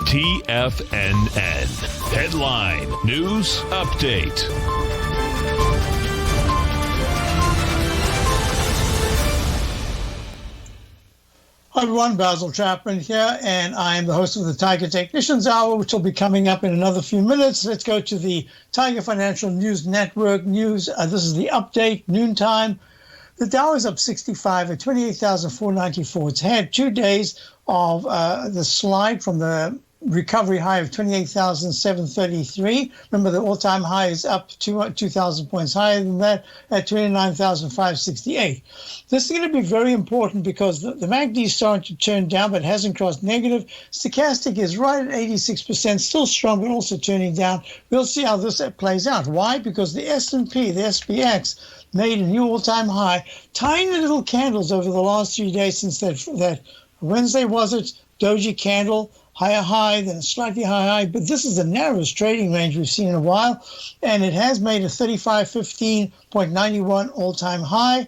TFNN. Headline News Update. Hi everyone, Basil Chapman here, and I am the host of the Tiger Technicians Hour, which will be coming up in another few minutes. Let's go to the Tiger Financial News Network news. This is the update, noontime. The Dow is up 65 at 28,494. It's had 2 days of the slide from the recovery high of 28,733. Remember, the all-time high is up 2,000 points higher than that at 29,568. This is going to be very important because the MACD is starting to turn down, but hasn't crossed negative. Stochastic is right at 86%, still strong, but also turning down. We'll see how this plays out. Why? Because the S&P, the SPX, made a new all-time high. Tiny little candles over the last 3 days since that Wednesday, was it? Doji candle. Higher high, then a slightly higher high, but this is the narrowest trading range we've seen in a while, and it has made a 3515.91 all-time high.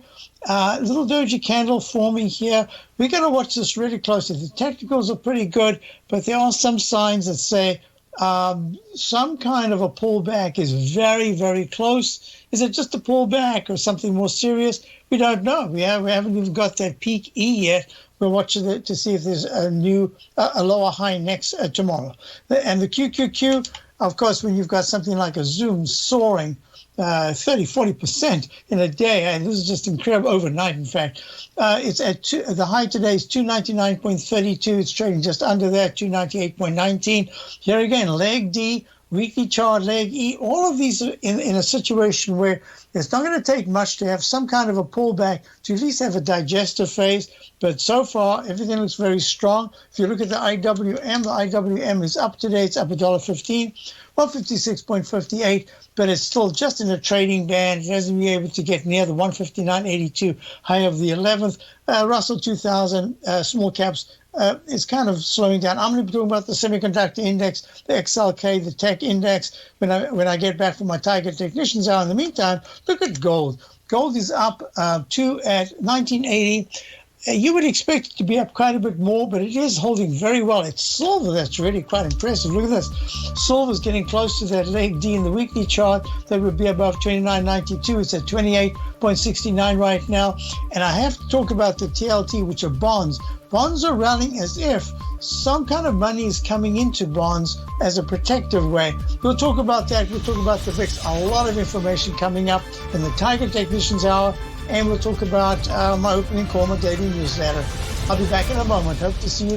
Little doji candle forming here. We're going to watch this really closely. The technicals are pretty good, but there are some signs that say some kind of a pullback is very, very close. Is it just a pullback or something more serious? We don't know. We haven't even got that peak E yet. We're watching it to see if there's a lower high next tomorrow. And the QQQ, of course, when you've got something like a Zoom soaring 30-40% in a day, and this is just incredible, overnight, in fact. It's at the high today is 299.32. It's trading just under that, 298.19. Here again, leg D, weekly chart, leg E, all of these are in a situation where it's not going to take much to have some kind of a pullback, to at least have a digestive phase. But so far, everything looks very strong. If you look at the IWM is up today. It's up $1.15, 156.58, but it's still just in a trading band. It hasn't been able to get near the 159.82 high of the 11th. Russell 2000 small caps is kind of slowing down. I'm going to be talking about the semiconductor index, the XLK, the tech index, when I get back from my Tiger Technicians Hour. In the meantime, look at gold. Gold is up at 1980. You would expect it to be up quite a bit more, but it is holding very well. It's silver that's really quite impressive. Look at this. Silver's getting close to that leg D in the weekly chart. That would be above 29.92. It's at 28.69 right now. And I have to talk about the TLT, which are bonds. Bonds are rallying as if some kind of money is coming into bonds as a protective way. We'll talk about that. We'll talk about the VIX. A lot of information coming up in the Tiger Technicians Hour. And we'll talk about my opening call, my daily newsletter. I'll be back in a moment. Hope to see you then.